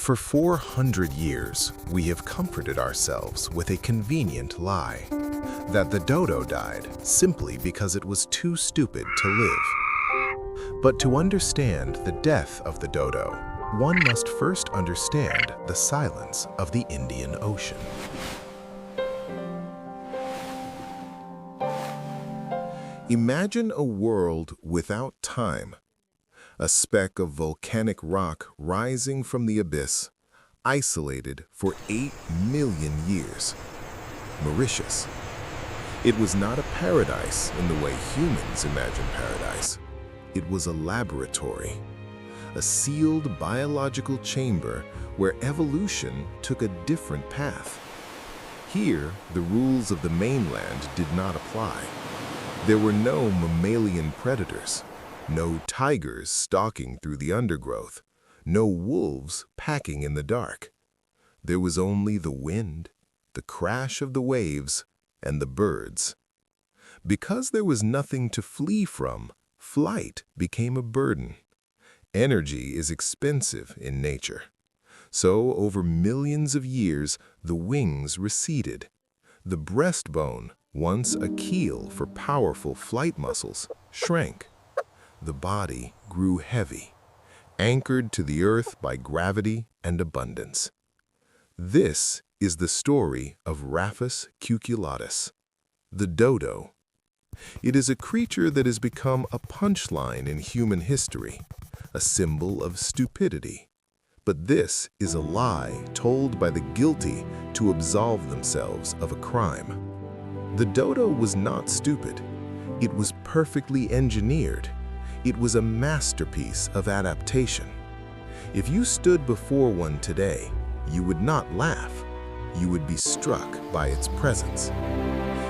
For 400 years, we have comforted ourselves with a convenient lie that the dodo died simply because it was too stupid to live. But to understand the death of the dodo, one must first understand the silence of the Indian Ocean. Imagine a world without time. A speck of volcanic rock rising from the abyss, isolated for 8 million years. Mauritius. It was not a paradise in the way humans imagine paradise. It was a laboratory, a sealed biological chamber where evolution took a different path. Here, the rules of the mainland did not apply. There were no mammalian predators. No tigers stalking through the undergrowth, no wolves packing in the dark. There was only the wind, the crash of the waves, and the birds. Because there was nothing to flee from, flight became a burden. Energy is expensive in nature. So, over millions of years, the wings receded. The breastbone, once a keel for powerful flight muscles, shrank. The body grew heavy, anchored to the earth by gravity and abundance. This is the story of Raphus Cucullatus, the dodo. It is a creature that has become a punchline in human history, a symbol of stupidity. But this is a lie told by the guilty to absolve themselves of a crime. The dodo was not stupid. It was perfectly engineered. It was a masterpiece of adaptation. If you stood before one today, you would not laugh. You would be struck by its presence.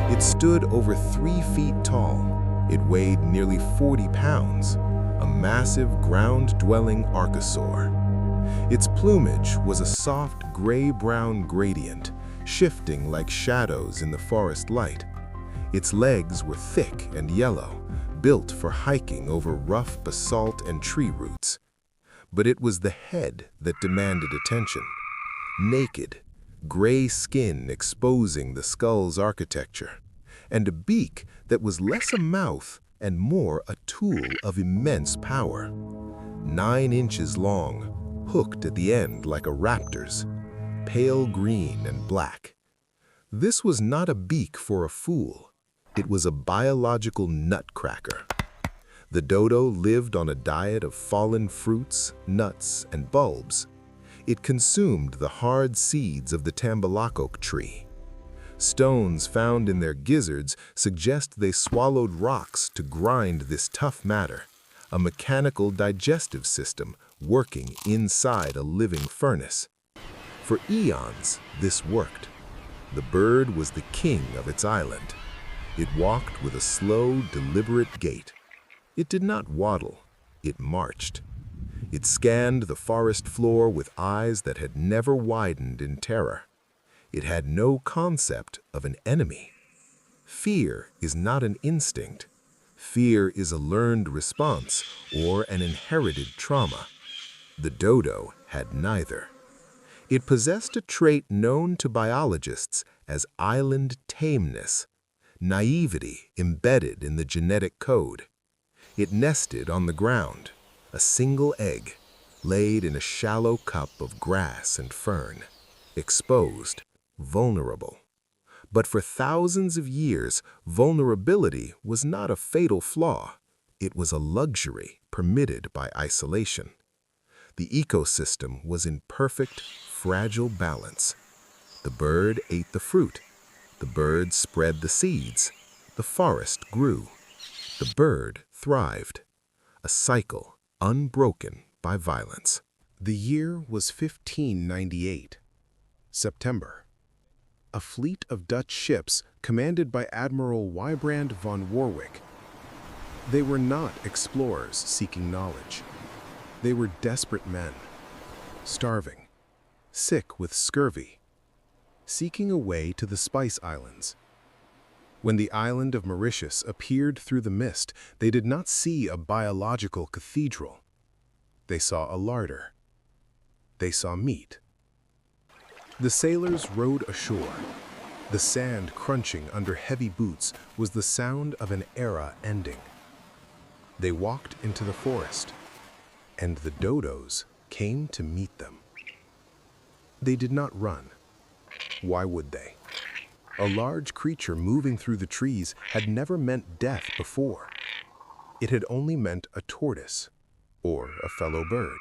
It stood over 3 feet tall. It weighed nearly 40 pounds, a massive ground-dwelling archosaur. Its plumage was a soft gray-brown gradient, shifting like shadows in the forest light. Its legs were thick and yellow, built for hiking over rough basalt and tree roots. But it was the head that demanded attention. Naked, gray skin exposing the skull's architecture, and a beak that was less a mouth and more a tool of immense power. 9 inches long, hooked at the end like a raptor's, pale green and black. This was not a beak for a fool. It was a biological nutcracker. The dodo lived on a diet of fallen fruits, nuts, and bulbs. It consumed the hard seeds of the tambalak tree. Stones found in their gizzards suggest they swallowed rocks to grind this tough matter, a mechanical digestive system working inside a living furnace. For eons, this worked. The bird was the king of its island. It walked with a slow, deliberate gait. It did not waddle, it marched. It scanned the forest floor with eyes that had never widened in terror. It had no concept of an enemy. Fear is not an instinct. Fear is a learned response or an inherited trauma. The dodo had neither. It possessed a trait known to biologists as island tameness, naivety embedded in the genetic code. It nested on the ground, a single egg, laid in a shallow cup of grass and fern, exposed, vulnerable. But for thousands of years, vulnerability was not a fatal flaw. It was a luxury permitted by isolation. The ecosystem was in perfect, fragile balance. The bird ate the fruit. The bird spread the seeds. The forest grew. The bird thrived. A cycle unbroken by violence. The year was 1598. September. A fleet of Dutch ships commanded by Admiral Wybrand von Warwick. They were not explorers seeking knowledge. They were desperate men, starving, sick with scurvy, seeking a way to the Spice Islands. When the island of Mauritius appeared through the mist, they did not see a biological cathedral. They saw a larder. they saw meat. The sailors rowed ashore. The sand crunching under heavy boots was the sound of an era ending. They walked into the forest, and the dodos came to meet them. They did not run. Why would they? A large creature moving through the trees had never meant death before. It had only meant a tortoise, or a fellow bird.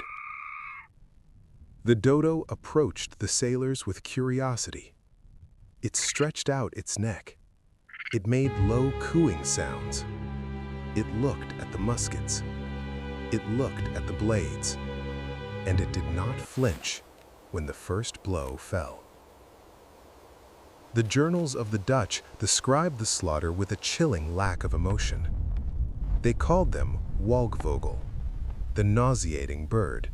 The dodo approached the sailors with curiosity. It stretched out its neck. It made low cooing sounds. It looked at the muskets. It looked at the blades. And it did not flinch when the first blow fell. The journals of the Dutch described the slaughter with a chilling lack of emotion. They called them walgvogel, the nauseating bird,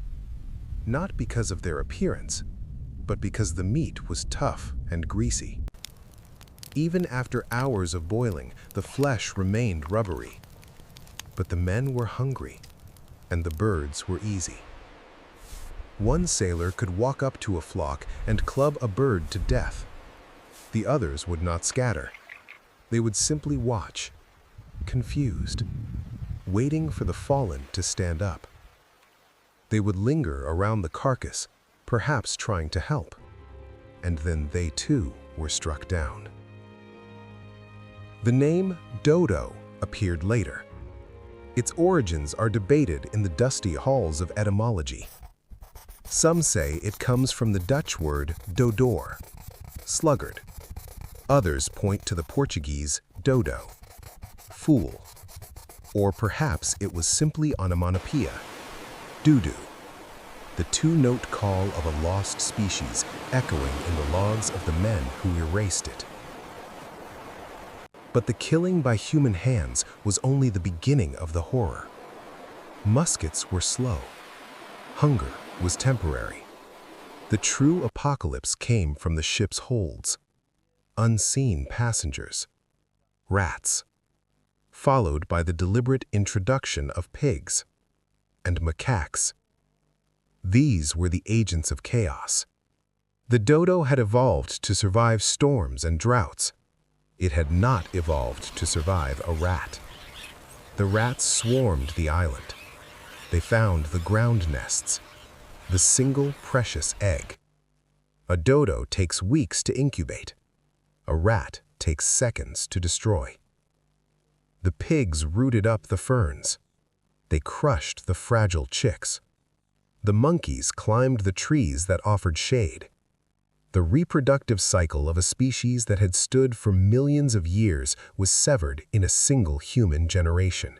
not because of their appearance, but because the meat was tough and greasy. Even after hours of boiling, the flesh remained rubbery. But the men were hungry, and the birds were easy. One sailor could walk up to a flock and club a bird to death. The others would not scatter. They would simply watch, confused, waiting for the fallen to stand up. They would linger around the carcass, perhaps trying to help. And then they too were struck down. The name Dodo appeared later. Its origins are debated in the dusty halls of etymology. Some say it comes from the Dutch word dodor, sluggard. Others point to the Portuguese dodo, fool. Or perhaps it was simply onomatopoeia, doo-doo, the two-note call of a lost species echoing in the logs of the men who erased it. But the killing by human hands was only the beginning of the horror. Muskets were slow. Hunger was temporary. The true apocalypse came from the ship's holds. Unseen passengers, rats, followed by the deliberate introduction of pigs and macaques. These were the agents of chaos. The dodo had evolved to survive storms and droughts. It had not evolved to survive a rat. The rats swarmed the island. They found the ground nests, the single precious egg. A dodo takes weeks to incubate. A rat takes seconds to destroy. The pigs rooted up the ferns. They crushed the fragile chicks. The monkeys climbed the trees that offered shade. The reproductive cycle of a species that had stood for millions of years was severed in a single human generation.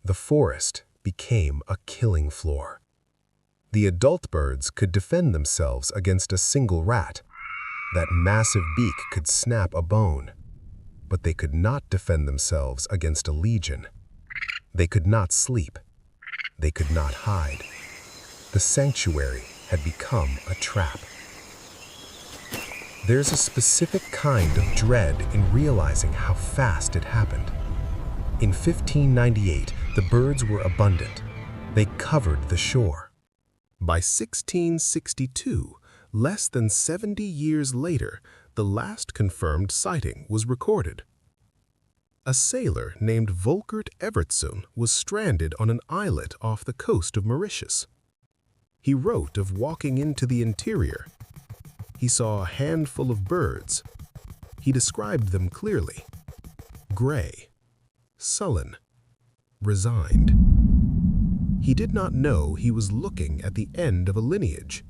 The forest became a killing floor. The adult birds could defend themselves against a single rat. That massive beak could snap a bone. But they could not defend themselves against a legion. They could not sleep. They could not hide. The sanctuary had become a trap. There's a specific kind of dread in realizing how fast it happened. In 1598, the birds were abundant. They covered the shore. By 1662, less than 70 years later, the last confirmed sighting was recorded. A sailor named Volkert Evertsson was stranded on an islet off the coast of Mauritius. He wrote of walking into the interior. He saw a handful of birds. He described them clearly: gray, sullen, resigned. He did not know he was looking at the end of a lineage.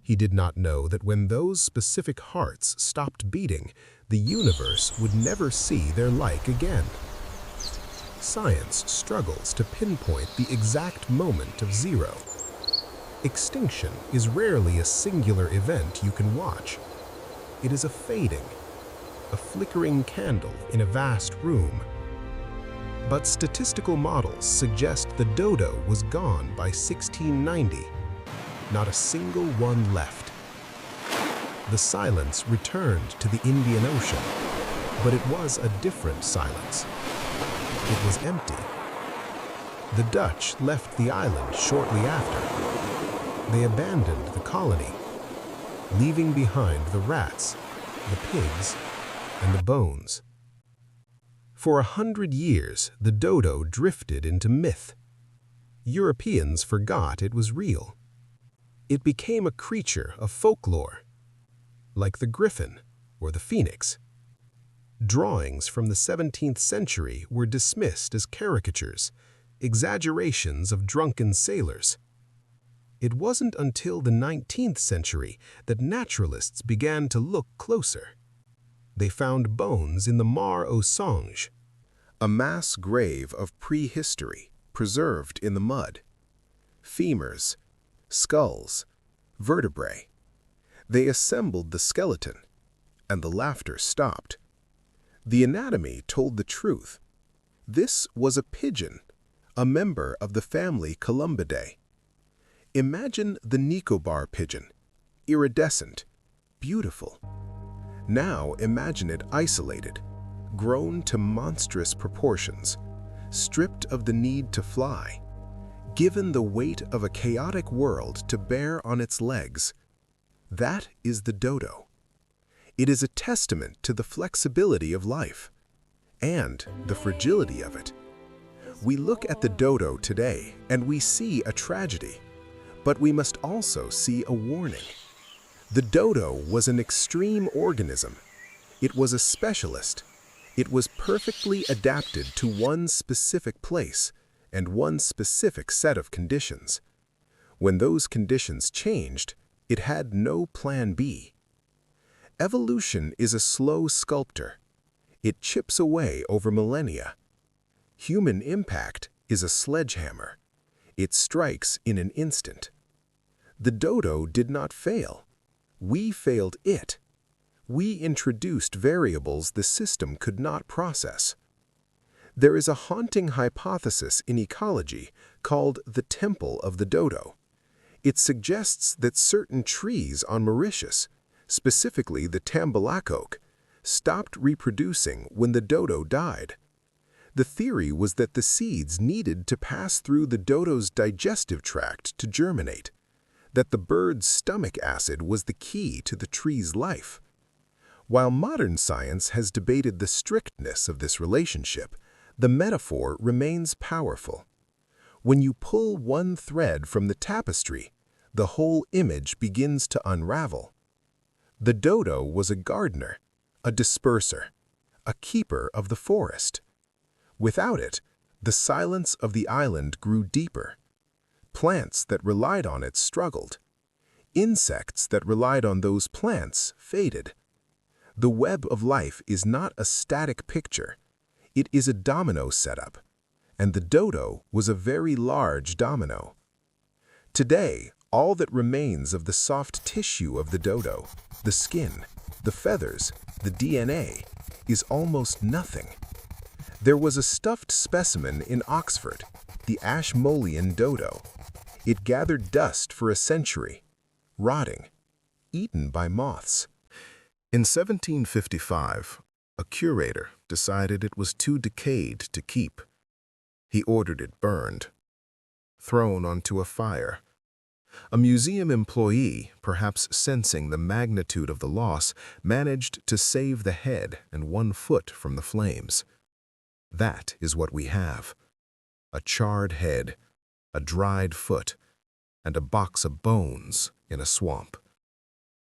He did not know that when those specific hearts stopped beating, the universe would never see their like again. Science struggles to pinpoint the exact moment of zero. Extinction is rarely a singular event you can watch. It is a fading, a flickering candle in a vast room. But statistical models suggest the dodo was gone by 1690. Not a single one left. The silence returned to the Indian Ocean, but it was a different silence. It was empty. The Dutch left the island shortly after. They abandoned the colony, leaving behind the rats, the pigs, and the bones. For 100 years, the dodo drifted into myth. Europeans forgot it was real. It became a creature of folklore, like the griffin or the phoenix. Drawings from the 17th century were dismissed as caricatures, exaggerations of drunken sailors. It wasn't until the 19th century that naturalists began to look closer. They found bones in the Mare aux Singes, A mass grave of prehistory preserved in the mud. Femurs, skulls, vertebrae. They assembled the skeleton, and the laughter stopped. The anatomy told the truth. This was a pigeon, a member of the family Columbidae. Imagine the Nicobar pigeon, iridescent, beautiful. Now imagine it isolated, grown to monstrous proportions, stripped of the need to fly, given the weight of a chaotic world to bear on its legs. That is the dodo. It is a testament to the flexibility of life and the fragility of it. We look at the dodo today and we see a tragedy, but we must also see a warning. The dodo was an extreme organism. It was a specialist. It was perfectly adapted to one specific place and one specific set of conditions. When those conditions changed, it had no plan B. Evolution is a slow sculptor. It chips away over millennia. Human impact is a sledgehammer. It strikes in an instant. The dodo did not fail. We failed it. We introduced variables the system could not process. There is a haunting hypothesis in ecology called the temple of the dodo. It suggests that certain trees on Mauritius, specifically the tambalak oak, stopped reproducing when the dodo died. The theory was that the seeds needed to pass through the dodo's digestive tract to germinate, that the bird's stomach acid was the key to the tree's life. While modern science has debated the strictness of this relationship, the metaphor remains powerful. When you pull one thread from the tapestry, the whole image begins to unravel. The dodo was a gardener, a disperser, a keeper of the forest. Without it, the silence of the island grew deeper. Plants that relied on it struggled. Insects that relied on those plants faded. The web of life is not a static picture. It is a domino setup, and the dodo was a very large domino. Today, all that remains of the soft tissue of the dodo, the skin, the feathers, the DNA, is almost nothing. There was a stuffed specimen in Oxford, the Ashmolean dodo. It gathered dust for a century, rotting, eaten by moths. In 1755, a curator decided it was too decayed to keep. He ordered it burned, thrown onto a fire. A museum employee, perhaps sensing the magnitude of the loss, managed to save the head and 1 foot from the flames. That is what we have: a charred head, a dried foot, and a box of bones in a swamp.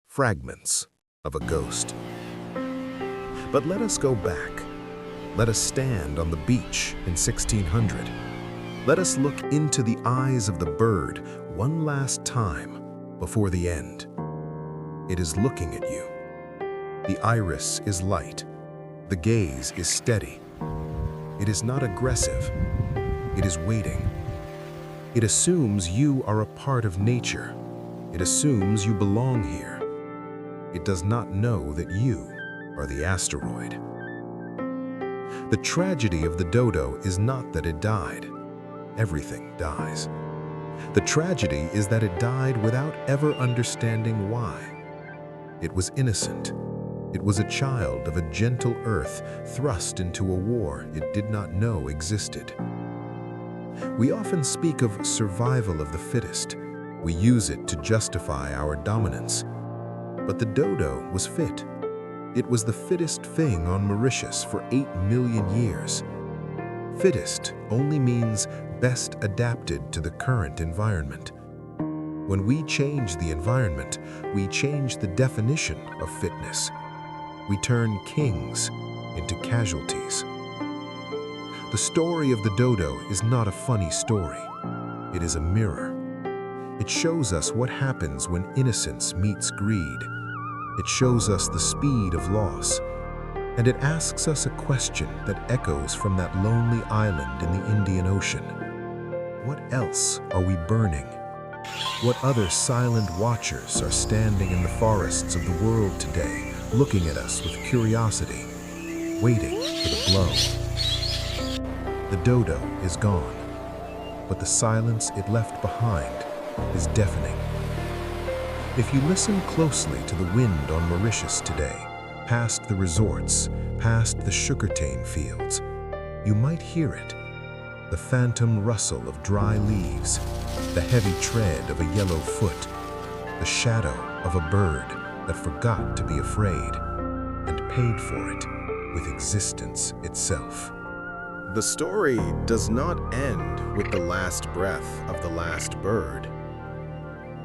Fragments of a ghost. But let us go back. Let us stand on the beach in 1600. Let us look into the eyes of the bird one last time before the end. It is looking at you. The iris is light. The gaze is steady. It is not aggressive. It is waiting. It assumes you are a part of nature. It assumes you belong here. It does not know that you are the asteroid. The tragedy of the dodo is not that it died. Everything dies. The tragedy is that it died without ever understanding why. It was innocent. It was a child of a gentle earth thrust into a war it did not know existed. We often speak of survival of the fittest, We use it to justify our dominance. But the dodo was fit. It was the fittest thing on Mauritius for 8 million years. Fittest only means best adapted to the current environment. When we change the environment, we change the definition of fitness. We turn kings into casualties. The story of the dodo is not a funny story. It is a mirror. It shows us what happens when innocence meets greed. It shows us the speed of loss. And it asks us a question that echoes from that lonely island in the Indian Ocean. What else are we burning? What other silent watchers are standing in the forests of the world today, looking at us with curiosity, waiting for the blow? The dodo is gone, but the silence it left behind is deafening. If you listen closely to the wind on Mauritius today, past the resorts, past the sugarcane fields, you might hear it. The phantom rustle of dry leaves, the heavy tread of a yellow foot, the shadow of a bird that forgot to be afraid and paid for it with existence itself. The story does not end with the last breath of the last bird.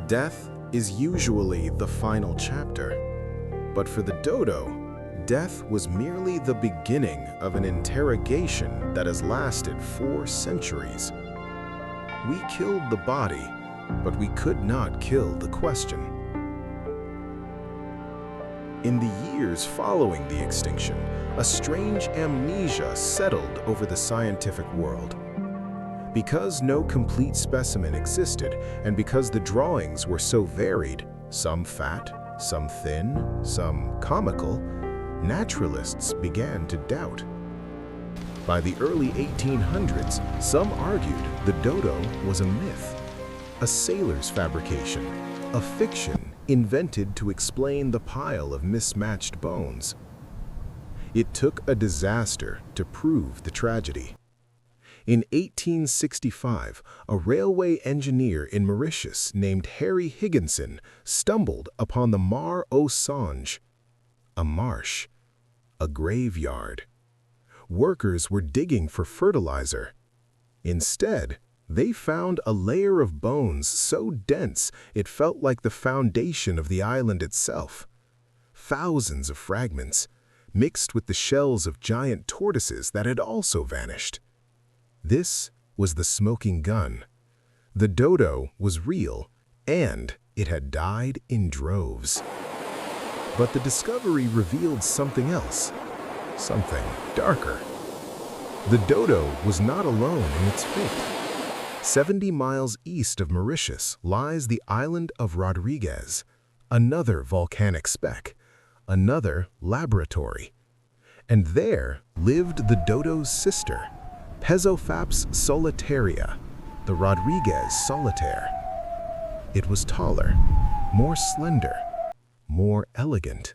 Death is usually the final chapter, but for the dodo, death was merely the beginning of an interrogation that has lasted 4 centuries. We killed the body, but we could not kill the question. In the years following the extinction, a strange amnesia settled over the scientific world. Because no complete specimen existed, and because the drawings were so varied, some fat, some thin, some comical, naturalists began to doubt. By the early 1800s, some argued the dodo was a myth, a sailor's fabrication, a fiction invented to explain the pile of mismatched bones. It took a disaster to prove the tragedy. In 1865, a railway engineer in Mauritius named Harry Higginson stumbled upon the Mar au Songe, a marsh, a graveyard. Workers were digging for fertilizer. Instead, they found a layer of bones so dense it felt like the foundation of the island itself. Thousands of fragments, mixed with the shells of giant tortoises that had also vanished. This was the smoking gun. The dodo was real, and it had died in droves. But the discovery revealed something else, something darker. The dodo was not alone in its fate. 70 miles east of Mauritius lies the island of Rodriguez, another volcanic speck, another laboratory. And there lived the dodo's sister, Pezophaps solitaria, the Rodriguez solitaire. It was taller, more slender, more elegant.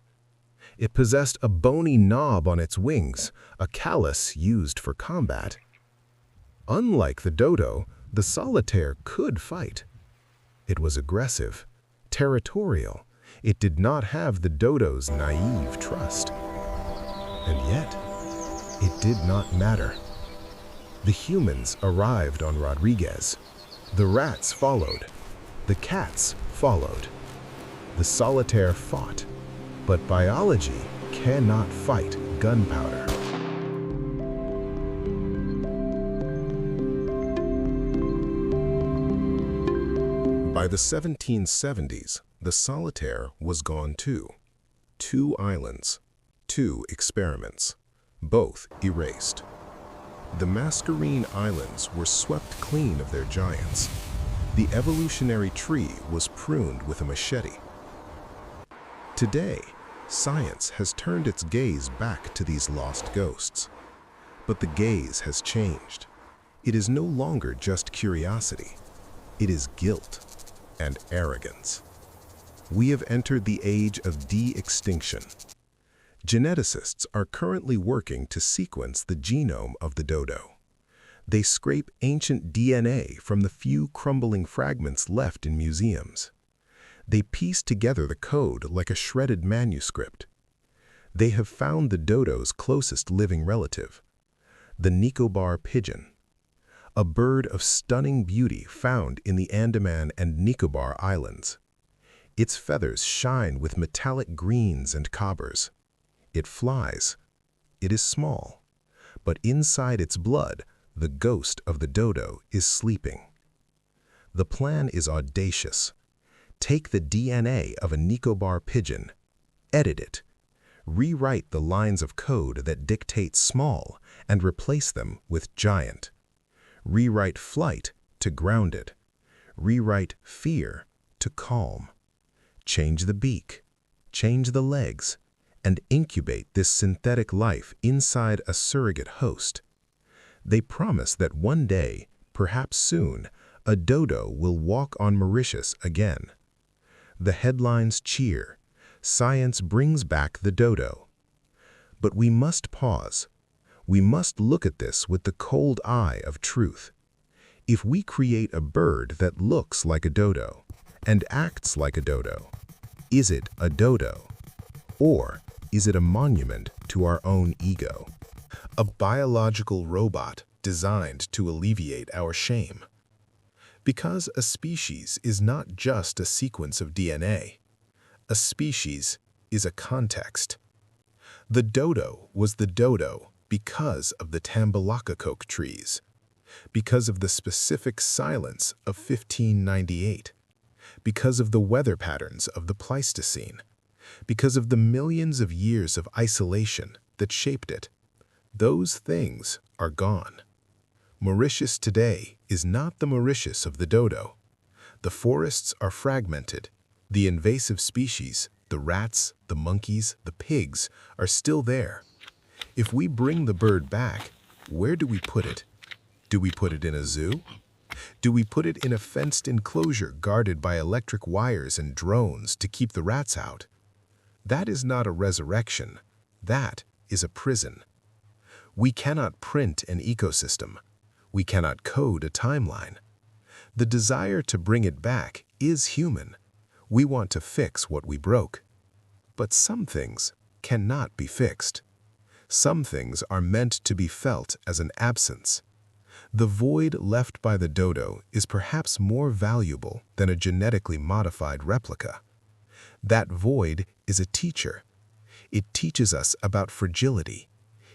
It possessed a bony knob on its wings, a callus used for combat. Unlike the dodo, the solitaire could fight. It was aggressive, territorial. It did not have the dodo's naive trust. And yet, it did not matter. The humans arrived on Rodriguez. The rats followed. The cats followed. The solitaire fought. But biology cannot fight gunpowder. By the 1770s, the solitaire was gone too. 2 islands, 2 experiments, both erased. The Mascarene Islands were swept clean of their giants. The evolutionary tree was pruned with a machete. Today, science has turned its gaze back to these lost ghosts. But the gaze has changed. It is no longer just curiosity. It is guilt and arrogance. We have entered the age of de-extinction. Geneticists are currently working to sequence the genome of the dodo. They scrape ancient DNA from the few crumbling fragments left in museums. They piece together the code like a shredded manuscript. They have found the dodo's closest living relative, the Nicobar pigeon, a bird of stunning beauty found in the Andaman and Nicobar Islands. Its feathers shine with metallic greens and cobbers. It flies. It is small, but inside its blood, the ghost of the dodo is sleeping. The plan is audacious. Take the DNA of a Nicobar pigeon, edit it, rewrite the lines of code that dictate small and replace them with giant. Rewrite flight to grounded. Rewrite fear to calm. Change the beak, change the legs, and incubate this synthetic life inside a surrogate host. They promise that one day, perhaps soon, a dodo will walk on Mauritius again. The headlines cheer. Science brings back the dodo. But we must pause. We must look at this with the cold eye of truth. If we create a bird that looks like a dodo and acts like a dodo, is it a dodo? Or is it a monument to our own ego? A biological robot designed to alleviate our shame. Because a species is not just a sequence of DNA. A species is a context. The dodo was the dodo because of the tambalakakoke trees, because of the specific silence of 1598, because of the weather patterns of the Pleistocene, because of the millions of years of isolation that shaped it. Those things are gone. Mauritius today is not the Mauritius of the dodo. The forests are fragmented. The invasive species, the rats, the monkeys, the pigs, are still there. If we bring the bird back, where do we put it? Do we put it in a zoo? Do we put it in a fenced enclosure guarded by electric wires and drones to keep the rats out? That is not a resurrection. That is a prison. We cannot print an ecosystem. We cannot code a timeline. The desire to bring it back is human. We want to fix what we broke. But some things cannot be fixed. Some things are meant to be felt as an absence. The void left by the dodo is perhaps more valuable than a genetically modified replica. That void is a teacher. It teaches us about fragility.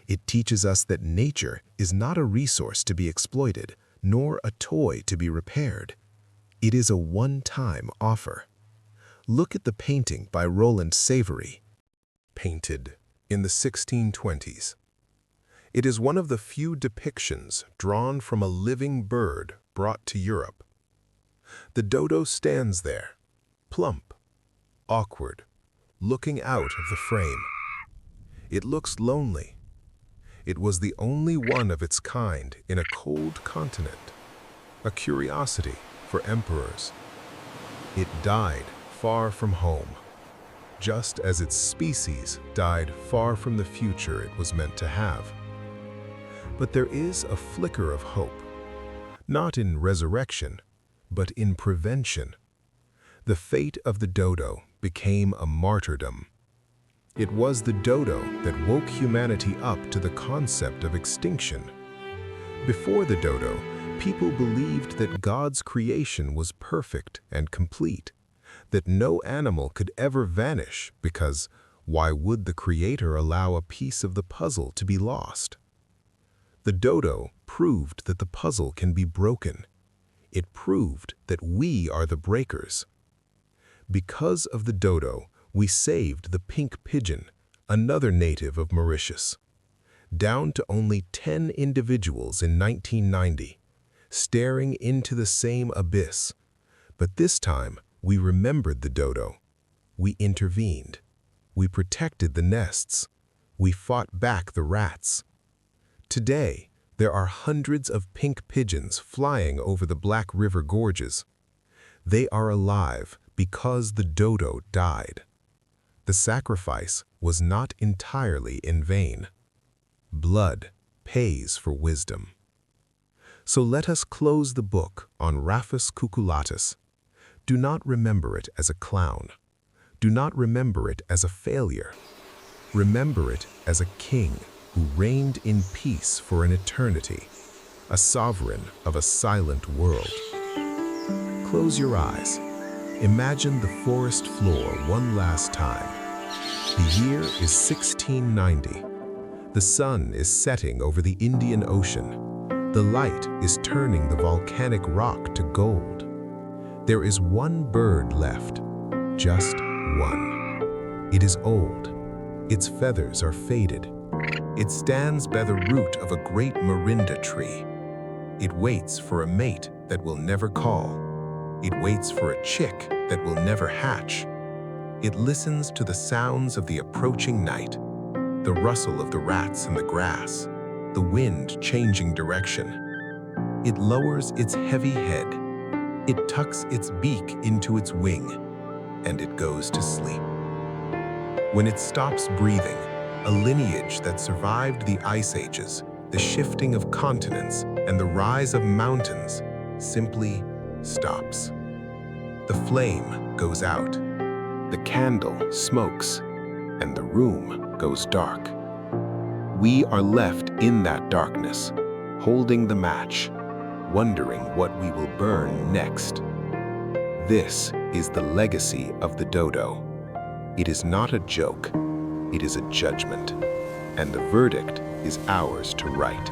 It teaches us that nature is not a resource to be exploited, nor a toy to be repaired. It is a one-time offer. Look at the painting by Roland Savory, painted in the 1620s. It is one of the few depictions drawn from a living bird brought to Europe. The dodo stands there, plump, awkward, looking out of the frame. It looks lonely. It was the only one of its kind in a cold continent, a curiosity for emperors. It died far from home, just as its species died far from the future it was meant to have. But there is a flicker of hope, not in resurrection, but in prevention. The fate of the dodo became a martyrdom. It was the dodo that woke humanity up to the concept of extinction. Before the dodo, people believed that God's creation was perfect and complete, that no animal could ever vanish because why would the Creator allow a piece of the puzzle to be lost? The dodo proved that the puzzle can be broken. It proved that we are the breakers. Because of the dodo, we saved the pink pigeon, another native of Mauritius, down to only 10 individuals in 1990, staring into the same abyss. But this time, we remembered the dodo. We intervened. We protected the nests. We fought back the rats. Today, there are hundreds of pink pigeons flying over the Black River gorges. They are alive because the dodo died. The sacrifice was not entirely in vain. Blood pays for wisdom. So let us close the book on Raphus Cucullatus. Do not remember it as a clown. Do not remember it as a failure. Remember it as a king who reigned in peace for an eternity, a sovereign of a silent world. Close your eyes. Imagine the forest floor one last time. The year is 1690. The sun is setting over the Indian Ocean. The light is turning the volcanic rock to gold. There is one bird left, just one. It is old. Its feathers are faded. It stands by the root of a great morinda tree. It waits for a mate that will never call. It waits for a chick that will never hatch. It listens to the sounds of the approaching night, the rustle of the rats in the grass, the wind changing direction. It lowers its heavy head. It tucks its beak into its wing, and it goes to sleep. When it stops breathing, a lineage that survived the ice ages, the shifting of continents, and the rise of mountains simply stops. The flame goes out, the candle smokes, and the room goes dark. We are left in that darkness, holding the match, wondering what we will burn next. This is the legacy of the dodo. It is not a joke, it is a judgment, and the verdict is ours to write.